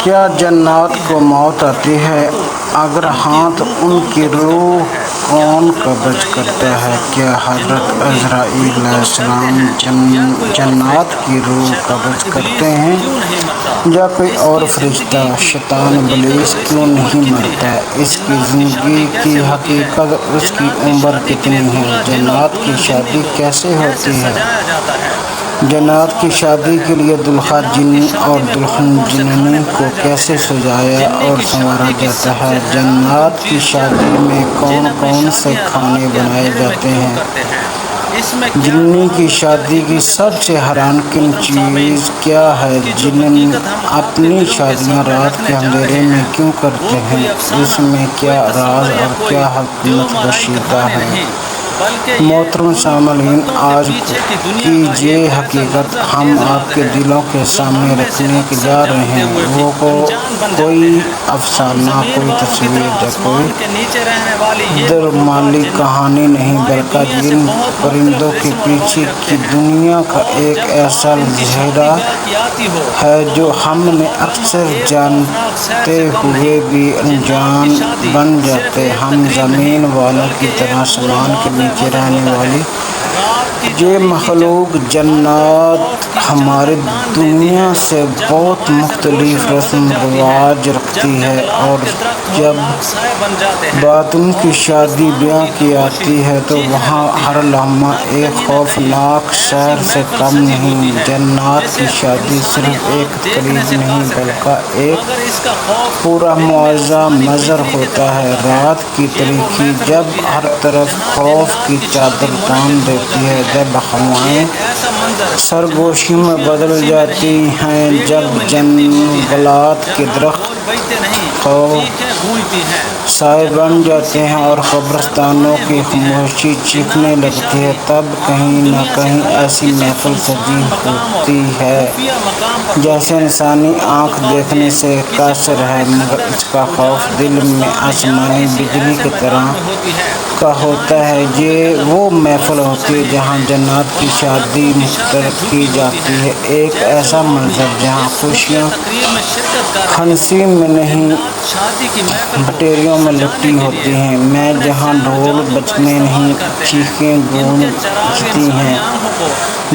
کیا جنات کو موت آتی ہے؟ اگر ہاں تو ان کی روح کون قبض کرتا ہے؟ کیا حضرت عزرائیل علیہ السلام جنات کی روح قبض کرتے ہیں یا کوئی اور فرشتہ؟ شیطان ابلیس کیوں نہیں مرتا؟ اس کی زندگی کی حقیقت، اس کی عمر کتنی ہے؟ جنات کی شادی کیسے ہوتی ہے؟ جنات کی شادی کے لیے دولہا جنی اور دلہن جننی کو کیسے سجایا اور سنوارا جاتا ہے؟ جنات کی شادی میں کون کون سے کھانے بنائے جاتے ہیں؟ جنی کی شادی کی سب سے حیران کن چیز کیا ہے؟ جن اپنی شادیاں رات کے اندھیرے میں کیوں کرتے ہیں؟ اس میں کیا راز اور کیا حکمت کشیدہ ہے؟ محترم سامعین، آج کی یہ حقیقت ہم آپ کے دلوں کے سامنے رکھنے جا رہے ہیں۔ وہ کوئی افسانہ، کوئی تصویر یا کوئی درمالی کہانی نہیں، بلکہ جن پرندوں کے پیچھے کی دنیا کا ایک ایسا لہجہ ہے جو ہم نے اکثر جانتے ہوئے بھی انجان بن جاتے۔ ہم زمین والوں کی طرح آسمان کے نیچے رہنے والی یہ مخلوق جنات ہماری دنیا سے بہت مختلف رسم و رواج رکھتی ہے، اور جب بات ان کی شادی بیاہ کی آتی ہے تو وہاں ہر لمحہ ایک خوفناک سحر سے کم نہیں۔ جنات کی شادی صرف ایک تقریب نہیں بلکہ ایک پورا معجزہ منظر ہوتا ہے۔ رات کی تاریکی جب ہر طرف خوف کی چادر تان دیتی ہے، جب ہوائیں سرگوشی میں بدل جاتی ہیں، جب جنگلات کے درخت سائے بن جاتے ہیں اور قبرستانوں کی خاموشی چیخنے لگتی ہے، تب کہیں نہ کہیں ایسی محفل سجی ہوتی ہے جیسے انسانی آنکھ دیکھنے سے قاصر ہے، مگر اس کا خوف دل میں آسمانی بجلی کی طرح کا ہوتا ہے۔ یہ وہ محفل ہوتی ہے جہاں جنات کی شادی منعقد کی جاتی ہے، ایک ایسا منظر جہاں خوشیاں ہنسی میں نہیں بٹیروں میں لپٹی ہوتی ہیں، جہاں ڈھول بجتے نہیں چیخیں گونجتی ہیں،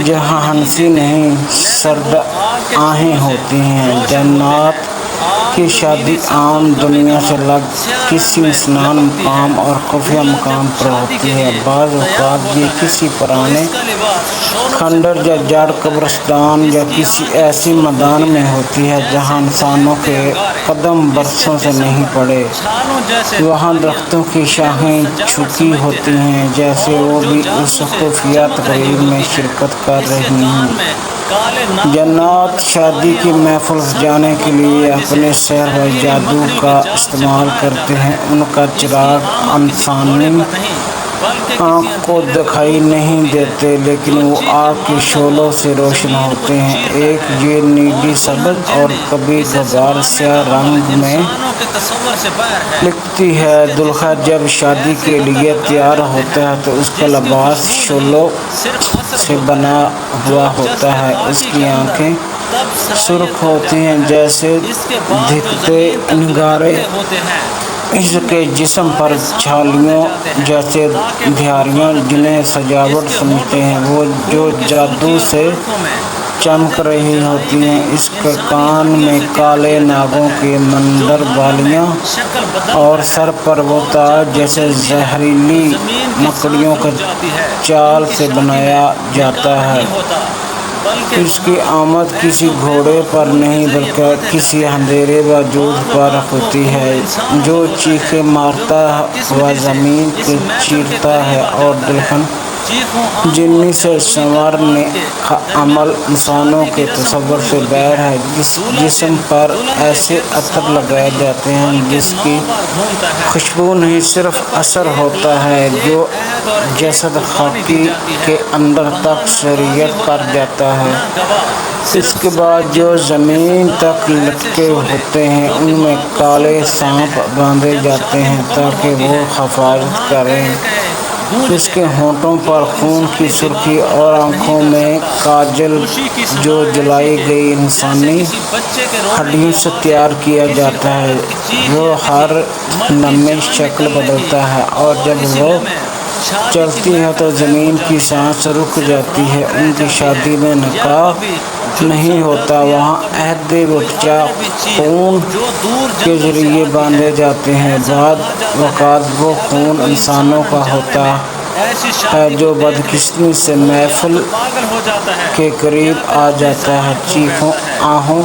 جہاں ہنسی نہیں سرد آہیں ہوتی ہیں۔ جنات کی شادی عام دنیا سے الگ کسی مسنان مقام اور خفیہ مقام پر ہوتی ہے۔ بعض اوقات یہ کسی پرانے کھنڈر یا جڑ قبرستان یا کسی ایسے میدان میں ہوتی ہے جہاں انسانوں کے قدم برسوں سے نہیں پڑے۔ وہاں درختوں کی شاخیں جھکی ہوتی ہیں جیسے وہ بھی اس خفیہ تقریب میں شرکت کر رہی ہوں۔ جنات شادی کی محفل سجانے کے لیے اپنے سحر و جادو کا استعمال کرتے ہیں۔ ان کا چراغ انسانی آنکھ کو دکھائی نہیں دیتے، لیکن وہ آگ کے شعلوں سے روشن ہوتے ہیں۔ ایک یہ نیلی، سبز اور کبھی غبار سیاہ رنگ میں لکھتی ہے۔ دولہا جب شادی کے لیے تیار ہوتا ہے تو اس کا لباس شعلوں سے بنا ہوا ہوتا ہے۔ اس کی آنکھیں سرخ ہوتی ہیں جیسے دھکتے انگارے، اس کے جسم پر چھالیوں جیسے دھاریاں جنہیں سجاوٹ سمجھتے ہیں، وہ جو جادو سے چمک رہی ہوتی ہیں۔ اس کے کان میں کالے ناگوں کی منظر بالیاں اور سر پر وہ تاج جسے زہریلی مکڑیوں کے جال سے بنایا جاتا ہے۔ اس کی آمد کسی گھوڑے پر نہیں بلکہ کسی اندھیرے وجود پر ہوتی ہے جو چیخیں مارتا ہوا زمین کو چیرتا ہے، اور دلہن جنی سے سنوارنے کا عمل انسانوں کے تصور سے باہر ہے۔ جسم پر ایسے عطر لگائے جاتے ہیں جس کی خوشبو نہیں صرف اثر ہوتا ہے جو جسد خاکی کے اندر تک سریت کر جاتا ہے۔ اس کے بعد جو زمین تک لٹکے ہوتے ہیں ان میں کالے سانپ باندھے جاتے ہیں تاکہ وہ حفاظت کریں۔ اس کے ہونٹوں پر خون کی سرخی اور آنکھوں میں کاجل جو جلائی گئی انسانی ہڈیوں سے تیار کیا جاتا ہے، جو ہر لمحے شکل بدلتا ہے، اور جب وہ چلتی ہے تو زمین کی سانس رک جاتی ہے۔ ان کی شادی میں نکاح نہیں ہوتا، وہاں عہد بچہ خون کے ذریعے باندھے جاتے ہیں۔ بعض اوقات وہ خون انسانوں کا ہوتا ہے جو بدقسمتی سے محفل کے قریب آ جاتا ہے۔ چیخوں، آہوں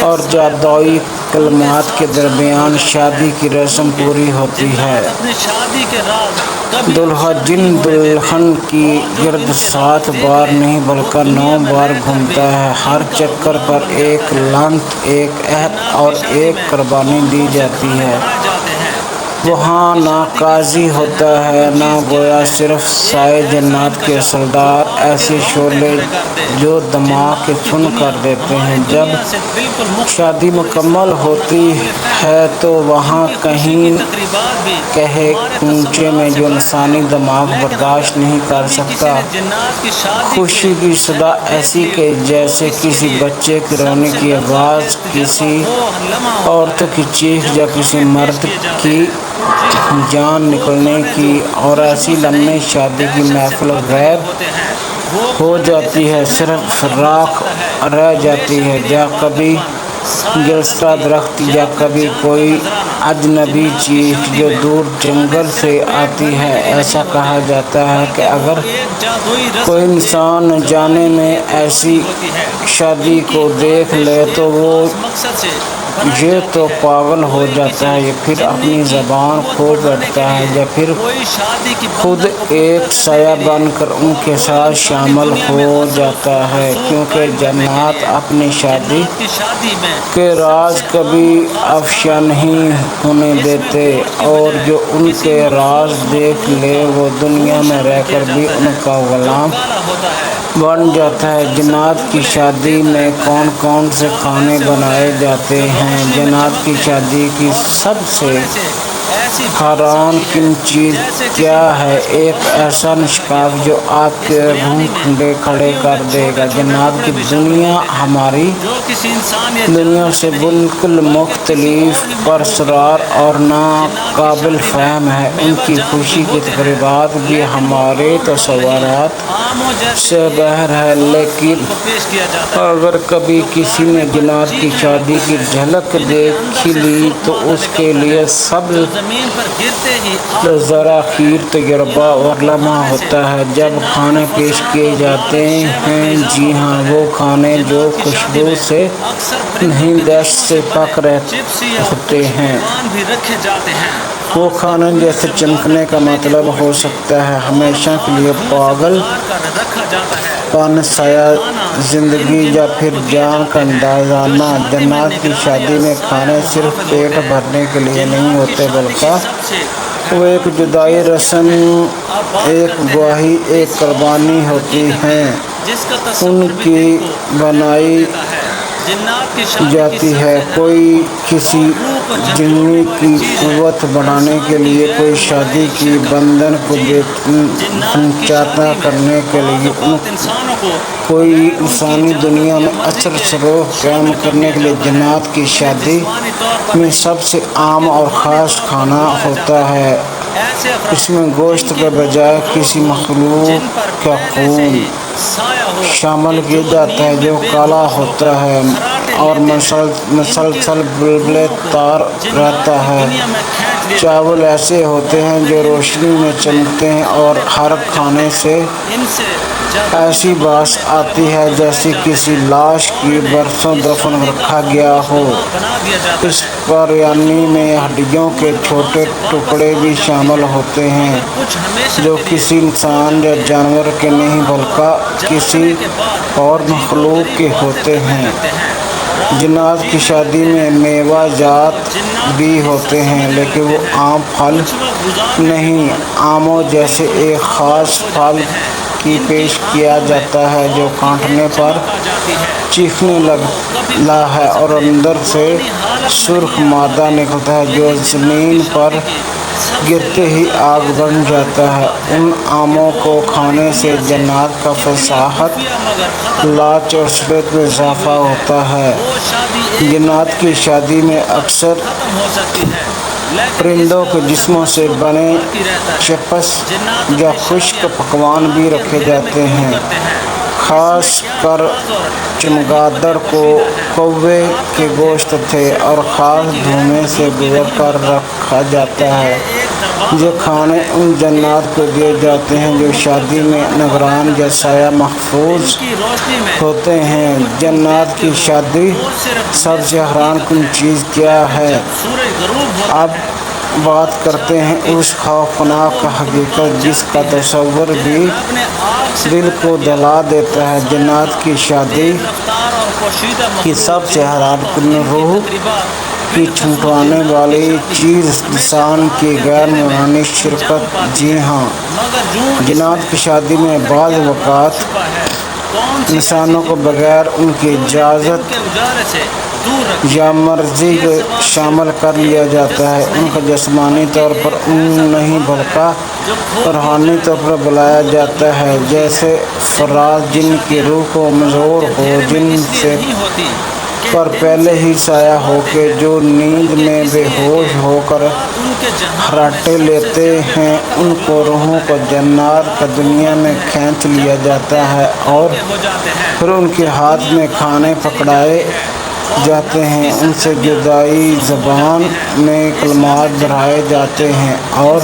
اور جادوئی کلمات کے درمیان شادی کی رسم پوری ہوتی ہے۔ دولہا جن دلہن کی گرد 7 بار نہیں بلکہ 9 بار گھومتا ہے، ہر چکر پر ایک لعنت، ایک عہد اور ایک قربانی دی جاتی ہے۔ وہاں نہ قاضی ہوتا ہے، نہ گویا، صرف سائے جنات کے سردار، ایسے شعلے جو دماغ کے سن کر دیتے ہیں۔ جب شادی مکمل ہوتی ہے تو وہاں کہیں کوچے میں جو انسانی دماغ برداشت نہیں کر سکتا، خوشی کی صدا ایسی کہ جیسے کسی بچے کے رونے کی آواز، کسی عورت کی چیخ یا کسی مرد کی جان نکلنے کی، اور ایسی لمحے شادی کی محفل غائب ہو جاتی ہے، صرف راکھ رہ جاتی ہے، یا کبھی گلستہ درخت یا کبھی کوئی اجنبی چیخ جو دور جنگل سے آتی ہے۔ ایسا کہا جاتا ہے کہ اگر کوئی انسان جانے میں ایسی شادی کو دیکھ لے تو وہ یا تو پاگل ہو جاتا ہے، یا پھر اپنی زبان کھو بیٹھتا ہے، یا پھر خود ایک سایہ بن کر ان کے ساتھ شامل ہو جاتا ہے، کیونکہ جنات اپنی شادی کے راز کبھی افشا نہیں ہونے دیتے، اور جو ان کے راز دیکھ لے وہ دنیا میں رہ کر بھی ان کا غلام بن جاتا ہے۔ جنات کی شادی میں کون کون سے کھانے بنائے جاتے ہیں؟ جنات کی شادی کی سب سے حیران کن چیز کیا ہے؟ ایک ایسا نشکاف جو آپ کے رونگٹے کھڑے کر دے گا۔ جنات کی دنیا ہماری دنیا سے بالکل مختلف، پراسرار اور ناقابل فہم ہے۔ ان کی خوشی کی تقریبات بھی ہمارے تصورات سے باہر ہے، لیکن اگر کبھی کسی نے جنات کی شادی کی جھلک دیکھ لی تو اس کے لیے سب سے ذرا خیر تجربہ اور لمحہ ہوتا ہے جب کھانے پیش کیے جاتے ہیں۔ جی ہاں، وہ کھانے جو خوشبو سے نہیں دہشت سے پاک ہوتے ہیں۔ وہ کھانا جیسے چمکنے کا مطلب ہو سکتا ہے ہمیشہ کے لیے پاگل پن، سایہ زندگی یا پھر جان کا اندازانہ۔ جنات کی شادی میں کھانے صرف پیٹ بھرنے کے لیے نہیں ہوتے بلکہ وہ ایک جدائی رسم، ایک گواہی، ایک قربانی ہوتی ہیں۔ ان کی بنائی جاتی ہے، کوئی کسی جنی کی قوت بڑھانے کے لیے، کوئی شادی کی بندھن کو پنچاتا کرنے کے لیے، کوئی انسانی دنیا میں اثر رسوخ قائم کرنے کے لیے۔ جنات کی شادی میں سب سے عام اور خاص کھانا ہوتا ہے۔ اس میں گوشت کے بجائے کسی مخلوق کا خون شامل کیا جاتا ہے جو کالا ہوتا ہے اور مسلسل بلبلے تار رہتا ہے۔ چاول ایسے ہوتے ہیں جو روشنی میں چمکتے ہیں اور ہر کھانے سے ایسی باس آتی ہے جیسے کسی لاش کی برسوں دفن رکھا گیا ہو۔ اس بریانی میں ہڈیوں کے چھوٹے ٹکڑے بھی شامل ہوتے ہیں جو کسی انسان یا جانور کے نہیں بلکہ کسی اور مخلوق کے ہوتے ہیں۔ جنات کی شادی میں میوہ جات بھی ہوتے ہیں، لیکن وہ عام پھل نہیں، آموں جیسے ایک خاص پھل کی پیش کیا جاتا ہے جو کاٹنے پر چیخنے لگتا ہے اور اندر سے سرخ مادہ نکلتا ہے جو زمین پر گرتے ہی آگ بن جاتا ہے۔ ان آموں کو کھانے سے جنات کا فصاحت، لاچ اور صورت میں اضافہ ہوتا ہے۔ جنات کی شادی میں اکثر پرندوں کے جسموں سے بنے چپس یا خشک پکوان بھی رکھے جاتے ہیں۔ خاص کر چمگادڑ کو کوے کے گوشت تھے اور خاص دھونے سے گزر کر رکھا جاتا ہے۔ یہ کھانے ان جنات کو دیے جاتے ہیں جو شادی میں نگران یا سایہ محفوظ ہوتے ہیں۔ جنات کی شادی سب سے حیران کن چیز کیا ہے؟ اب بات کرتے ہیں اس خوفناک حقیقت جس کا تصور بھی دل کو دہلا دیتا ہے۔ جنات کی شادی کی سب سے حیران کن، روح کی چھنٹوانے والی چیز انسان کی غیر معمولی شرکت۔ جی ہاں، جنات کی شادی میں بعض اوقات انسانوں کو بغیر ان کی اجازت یا مرضی کے شامل کر لیا جاتا ہے۔ ان کو جسمانی طور پر نہیں بلکہ روحانی طور پر بلایا جاتا ہے، جیسے فراز جن کی روح کو مزور ہو، جن سے پر پہلے ہی سایہ ہو کے جو نیند میں بے ہوش ہو کر خراٹے لیتے ہیں۔ ان کو روحوں کو جنات کا دنیا میں کھینچ لیا جاتا ہے اور پھر ان کے ہاتھ میں کھانے پکڑائے جاتے ہیں، ان سے جدائی زبان میں کلمات دہرائے جاتے ہیں اور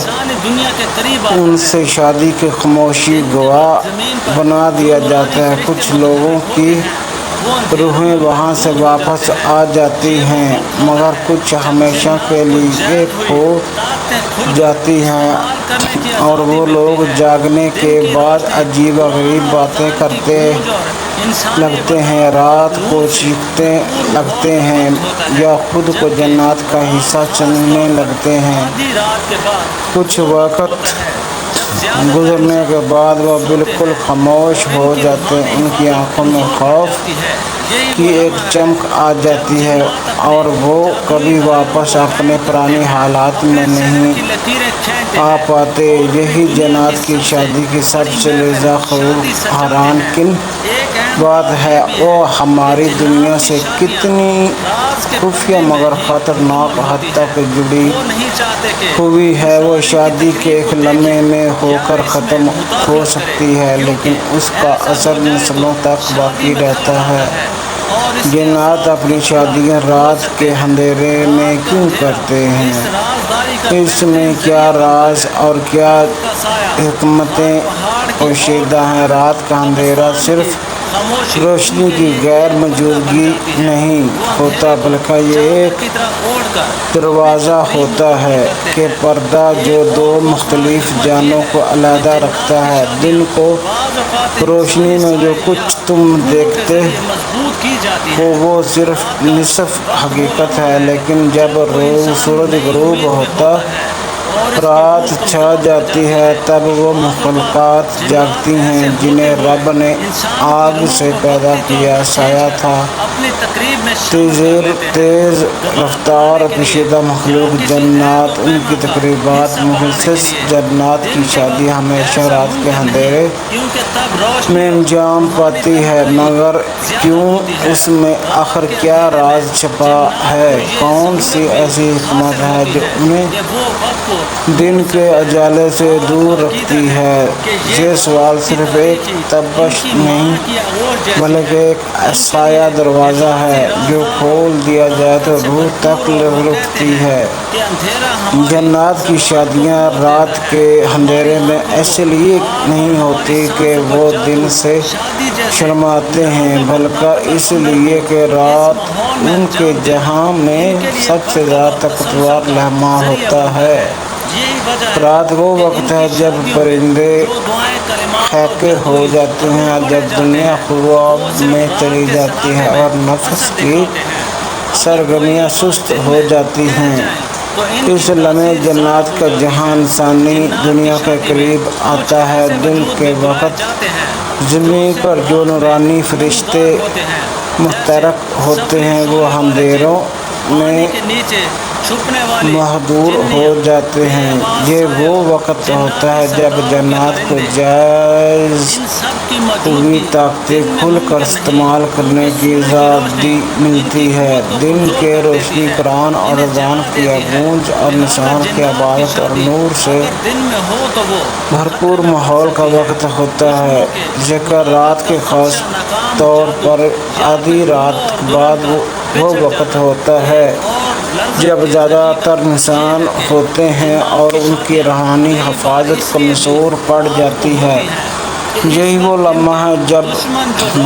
ان سے شادی کی خاموشی گواہ بنا دیا جاتا ہے۔ کچھ لوگوں کی روحیں وہاں سے واپس آ جاتی ہیں، مگر کچھ ہمیشہ کے لیے کھو جاتی ہیں اور وہ لوگ جاگنے کے بعد عجیب و غریب باتیں کرتے لگتے ہیں، رات کو چیخنے لگتے ہیں یا خود کو جنات کا حصہ سمجھنے لگتے ہیں۔ کچھ وقت گزرنے کے بعد وہ بالکل خاموش ہو جاتے ہیں، ان کی آنکھوں میں خوف کی ایک چمک آ جاتی ہے اور وہ کبھی واپس اپنے پرانے حالات میں نہیں آ پاتے۔ یہی جنات کی شادی کی سب سے لذیذ خوب حیران کن بات ہے۔ وہ ہماری دنیا سے کتنی خفیہ مگر خطرناک حد تک جڑی ہوئی ہے۔ وہ شادی کے ایک لمحے میں ہو کر ختم ہو سکتی ہے، لیکن اس کا اثر نسلوں تک باقی رہتا ہے۔ جنات اپنی شادیاں رات کے اندھیرے میں کیوں کرتے ہیں؟ اس میں کیا راز اور کیا حکمتیں پوشیدہ ہیں؟ رات کا اندھیرا صرف روشنی کی غیر موجودگی نہیں ہوتا، بلکہ یہ ایک دروازہ ہوتا ہے کہ پردہ جو دو مختلف جہانوں کو علیحدہ رکھتا ہے۔ دن کو روشنی میں جو کچھ تم دیکھتے ہو وہ صرف نصف حقیقت ہے، لیکن جب سورج غروب ہوتا رات چھا جاتی ہے تب وہ مخلوقات جاگتی ہیں جنہیں رب نے آگ سے پیدا کیا۔ سایہ تھا تیز رفتار پیچیدہ مخلوق جنات، ان کی تقریبات مخصوص۔ جنات کی شادی ہمیشہ رات کے اندھیرے میں انجام پاتی ہے، مگر کیوں؟ اس میں آخر کیا راز چھپا ہے؟ کون سی ایسی حکمت ہے جو انہیں دن کے اجالے سے دور رکھتی ہے؟ یہ سوال صرف ایک تپش نہیں بلکہ ایک سایہ دروازہ ہے جو کھول دیا جائے تو روح تک لپٹتی ہے۔ جنات کی شادیاں رات کے اندھیرے میں اس لیے نہیں ہوتی کہ وہ دن سے شرماتے ہیں، بلکہ اس لیے کہ رات ان کے جہاں میں سب سے زیادہ طاقتور لمحہ ہوتا ہے۔ رات وہ وقت ہے جب پرندے خیقے ہو جاتے ہیں، جب دنیا خواب میں چلی جاتی ہے اور نفس کی سرگرمیاں سست ہو جاتی ہیں۔ اس لمحے جنات کا جہاں انسانی دنیا کے قریب آتا ہے۔ دن کے وقت زمین پر جو نورانی فرشتے متحرک ہوتے ہیں وہ اندھیروں میں محدود ہو جاتے ہیں۔ یہ وہ وقت ہوتا ہے جب جنات کو جائز ہوئی طاقتیں کھل کر استعمال کرنے کی آزادی ملتی ہے۔ دن کی روشنی قرآن اور اذان کی گونج اور نشان کی عبادت اور نور سے بھرپور ماحول کا وقت ہوتا ہے، ذکر رات کے خاص طور پر آدھی رات بعد وہ وقت ہوتا ہے جب زیادہ تر انسان ہوتے ہیں اور ان کی روحانی حفاظت کمزور پڑ جاتی ہے۔ یہی وہ لمحہ ہے جب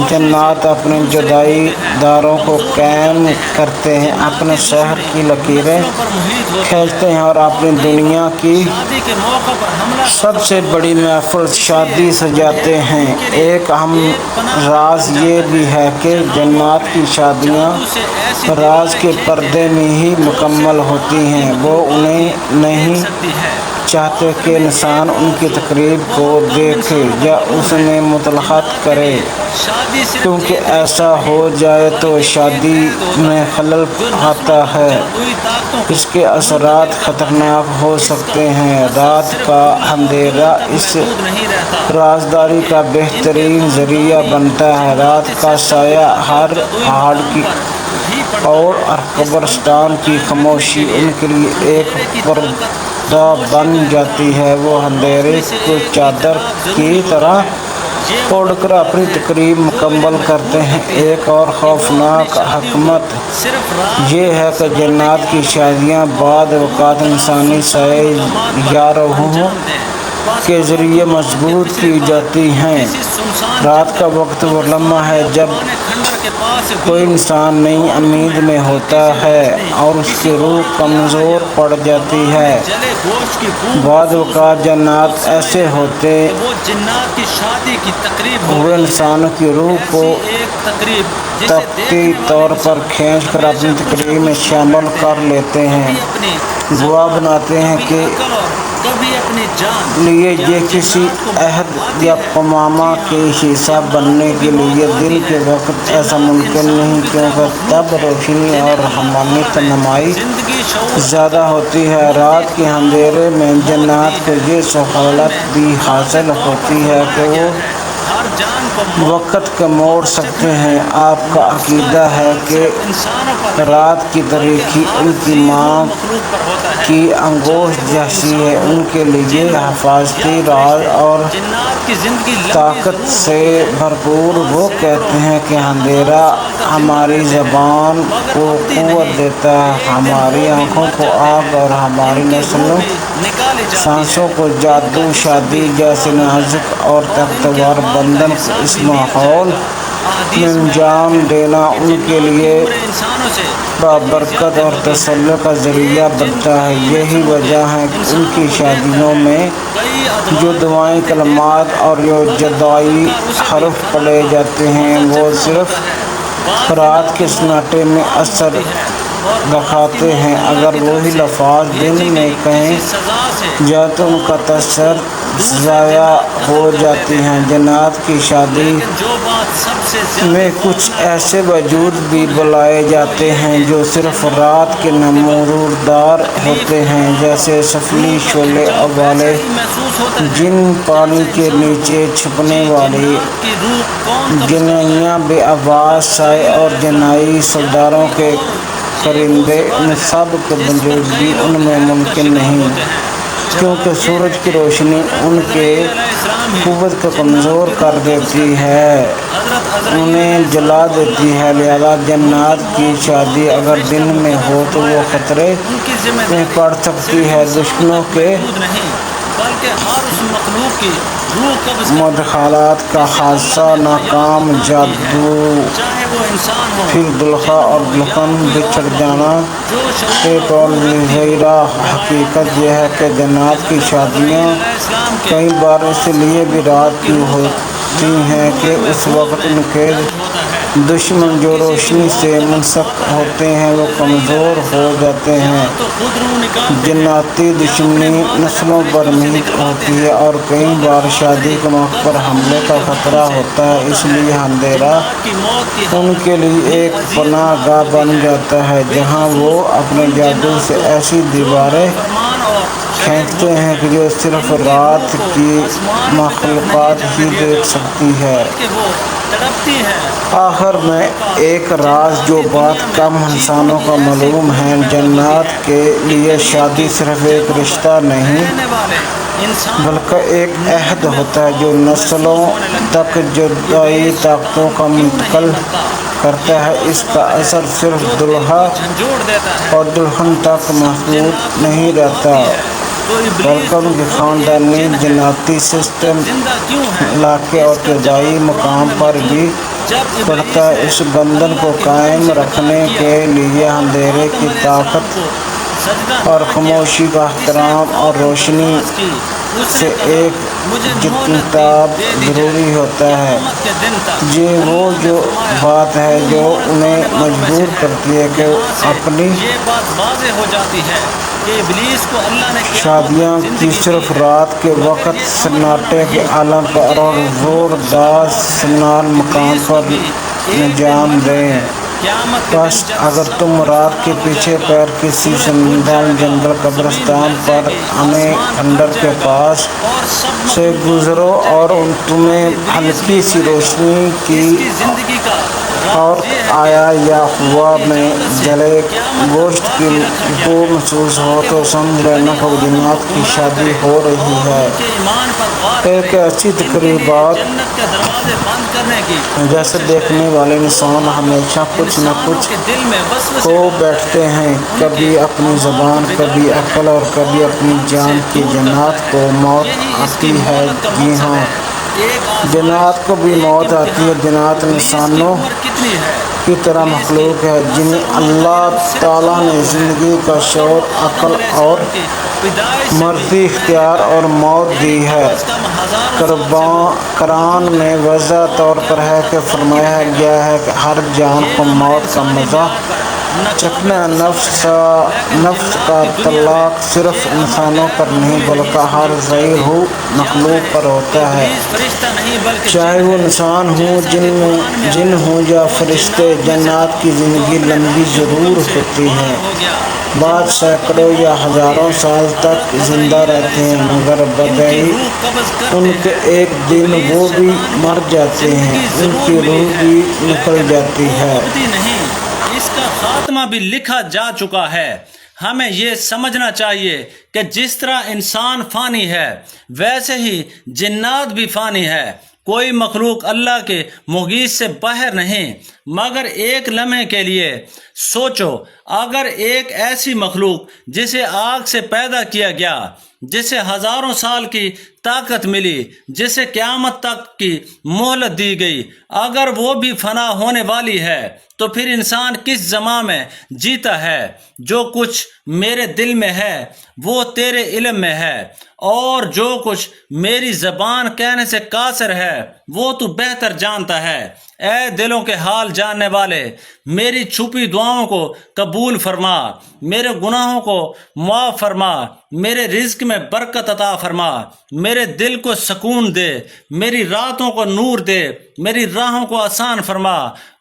جنات اپنے جدائی داروں کو قائم کرتے ہیں، اپنے شہر کی لکیریں کھینچتے ہیں اور اپنی دنیا کی سب سے بڑی محفل شادی سجاتے ہیں۔ ایک اہم راز یہ بھی ہے کہ جنات کی شادیاں راز کے پردے میں ہی مکمل ہوتی ہیں۔ وہ انہیں نہیں چاہتے کہ انسان ان کی تقریب کو دیکھے یا اس میں مداخلت کرے، کیونکہ ایسا ہو جائے تو شادی میں خلل آتا ہے، اس کے اثرات خطرناک ہو سکتے ہیں۔ رات کا اندھیرا اس رازداری کا بہترین ذریعہ بنتا ہے۔ رات کا سایہ ہر پہاڑ کی اور قبرستان کی خاموشی ان کے لیے ایک پردہ بن جاتی ہے۔ وہ اندھیرے کو چادر کی طرح اوڑھ کر اپنی تقریب مکمل کرتے ہیں۔ ایک اور خوفناک حقیقت یہ ہے کہ جنات کی شادیاں بعض اوقات انسانی سائے یا روحوں کے ذریعے مضبوط کی جاتی ہیں۔ رات کا وقت وہ لمحہ ہے جب کوئی انسان نئی امید میں ہوتا ہے اور اس کی روح کمزور پڑ جاتی ہے۔ بعض اوقات جنات ایسے ہوتے ہوئے انسانوں کی روح کو طاقتی طور پر کھینچ کر اپنی تقریب میں شامل کر لیتے ہیں، گواہ بناتے ہیں کے لیے یہ کسی عہد یا پیمانے کے حصہ بننے کے لیے دن کے وقت ایسا ممکن نہیں، کیونکہ تب روشنی اور روحانیت نمائی زیادہ ہوتی ہے۔ رات کے اندھیرے میں جنات کو یہ سہولت بھی حاصل ہوتی ہے کہ وہ وقت کو موڑ سکتے ہیں۔ آپ کا عقیدہ ہے کہ رات کی تاریکی ان کی ماں کی انگوٹھ جیسی ہے، ان کے لیے حفاظتی راز اور طاقت سے بھرپور۔ وہ کہتے ہیں کہ اندھیرا ہماری زبان کو قوت دیتا ہے، ہماری آنکھوں کو آگ اور ہماری سانسوں کو جادو۔ شادی جیسے نازک اور طاقتور بندھن کو اس ماحول میں انجام دینا ان کے لیے بابرکت اور تسلی کا ذریعہ بنتا ہے۔ یہی وجہ ہے کہ ان کی شادیوں میں جو دعائیں، کلمات اور جو جدائی حرف پڑھے جاتے ہیں وہ صرف رات کے سناٹے میں اثر دکھاتے ہیں۔ اگر وہی لفظ دن میں کہے جائیں تو ان کا تاثیر ضائع ہو جاتی ہے۔ جنات کی شادی میں کچھ ایسے وجود بھی بلائے جاتے ہیں جو صرف رات کے نمودار ہوتے ہیں، جیسے سفلی شعلے والے جن، پانی کے نیچے چھپنے والے جنیاں، بے آواز سائے اور جنائی سرداروں کے پرندے۔ ان سب کی موجودگی ان میں ممکن نہیں، کیونکہ سورج کی روشنی ان کی قوت کو کمزور کر دیتی ہے، انہیں جلا دیتی ہے۔ لہٰذا جنات کی شادی اگر دن میں ہو تو وہ خطرے میں پڑ سکتی ہے۔ دشمنوں کے مداخلت کا حادثہ، ناکام جادو، پھر دلہا اور دلہن بچھڑ جانا۔ ایک اور ظاہرہ حقیقت یہ ہے کہ جنات کی شادیاں کئی بار اس لیے بھی رات کی ہوتی ہیں کہ اس وقت ان کے دشمن جو روشنی سے منسلک ہوتے ہیں وہ کمزور ہو جاتے ہیں۔ جناتی دشمنی نسلوں پر محیط ہوتی ہے اور کئی بار شادی کے موقع پر حملے کا خطرہ ہوتا ہے، اس لیے اندھیرا ان کے لیے ایک پناہ گاہ بن جاتا ہے جہاں وہ اپنے جادو سے ایسی دیواریں کھینچتے ہیں کہ جو صرف رات کی مخلوقات ہی دیکھ سکتی ہے۔ آخر میں ایک راز جو بہت کم انسانوں کو معلوم ہے، جنات کے لیے شادی صرف ایک رشتہ نہیں بلکہ ایک عہد ہوتا ہے جو نسلوں تک جدائی طاقتوں کو منتقل کرتا ہے۔ اس کا اثر صرف دلہا اور دلہن تک محدود نہیں رہتا بلکہ ان کے خاندانی جناتی سسٹم، علاقے اور ابتدائی مقام پر بھی پڑتا ہے۔ اس بندھن کو قائم رکھنے کے لیے اندھیرے کی طاقت اور خاموشی کا احترام اور روشنی سے ایک جتناب ضروری ہوتا ہے۔ یہ وہ جو بات ہے جو انہیں مجبور کرتی ہے کہ اپنی شادیاں کی صرف رات کے وقت سناٹے کے عالم پر اور زوردار سنان مقام پر انجام دیں۔ بس اگر تم رات کے پیچھے پیر کسی سنسان جنگل قبرستان پر ہمیں کھنڈر کے پاس سے گزرو اور تمہیں ہلکی سی روشنی کی اور آیا یا ہوا میں جلے گوشت کی بو محسوس ہو تو سمجھ لینا کہ جنات کی شادی ہو رہی ہے۔ ایک ایسی تقریبات جیسے دیکھنے والے انسان ہمیشہ کچھ نہ کچھ کھو بیٹھتے ہیں، کبھی اپنی زبان، کبھی عقل اور کبھی اپنی جان کی۔ جنات کو موت آتی ہے، جی ہاں، جنات کو بھی موت آتی ہے۔ جنات انسانوں کی طرح مخلوق ہے جنہیں اللہ تعالیٰ نے زندگی کا شعور، عقل اور مرضی، اختیار اور موت دی ہے۔ قرآن میں واضح طور پر ہے کہ فرمایا گیا ہے کہ ہر جان کو موت کا مزہ چکھنا۔ نفس کا اطلاق صرف انسانوں پر نہیں بلکہ ہر ذی روح مخلوق پر ہوتا ہے، چاہے وہ انسان ہوں، جن ہوں یا فرشتے۔ جنات کی زندگی لمبی ضرور ہوتی ہے، بعض سینکڑوں یا ہزاروں سال تک زندہ رہتے ہیں، مگر بدہی ان کے ایک دن وہ بھی مر جاتے ہیں، ان کی روح بھی نکل جاتی ہے۔ اس کا خاتمہ بھی لکھا جا چکا ہے۔ ہمیں یہ سمجھنا چاہیے کہ جس طرح انسان فانی ہے ویسے ہی جنات بھی فانی ہے۔ کوئی مخلوق اللہ کے مغیث سے باہر نہیں، مگر ایک لمحے کے لیے سوچو، اگر ایک ایسی مخلوق جسے آگ سے پیدا کیا گیا، جسے ہزاروں سال کی طاقت ملی، جسے قیامت تک کی مہلت دی گئی، اگر وہ بھی فنا ہونے والی ہے تو پھر انسان کس زمان میں جیتا ہے؟ جو کچھ میرے دل میں ہے وہ تیرے علم میں ہے، اور جو کچھ میری زبان کہنے سے قاصر ہے وہ تو بہتر جانتا ہے۔ اے دلوں کے حال جاننے والے، میری چھپی دعاؤں کو قبول فرما، میرے گناہوں کو معاف فرما، میرے رزق میں برکت عطا فرما، میرے دل کو سکون دے، میری راتوں کو نور دے، میری راہوں کو آسان فرما،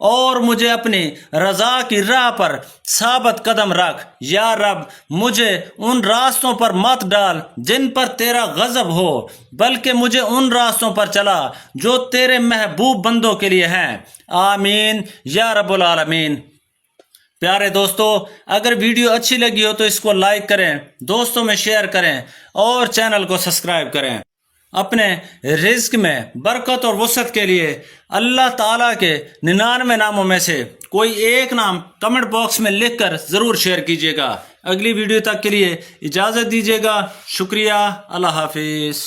اور مجھے اپنی رضا کی راہ پر ثابت قدم رکھ۔ یا رب، مجھے ان راستوں پر مت ڈال جن پر تیرا غضب ہو، بلکہ مجھے ان راستوں پر چلا جو تیرے محبوب بندوں کے لیے ہیں۔ آمین یا رب العالمین۔ پیارے دوستو، اگر ویڈیو اچھی لگی ہو تو اس کو لائک کریں، دوستوں میں شیئر کریں اور چینل کو سبسکرائب کریں۔ اپنے رزق میں برکت اور وسعت کے لیے اللہ تعالیٰ کے 99 ناموں میں سے کوئی ایک نام کمنٹ باکس میں لکھ کر ضرور شیئر کیجیے گا۔ اگلی ویڈیو تک کے لیے اجازت دیجیے گا۔ شکریہ، اللہ حافظ۔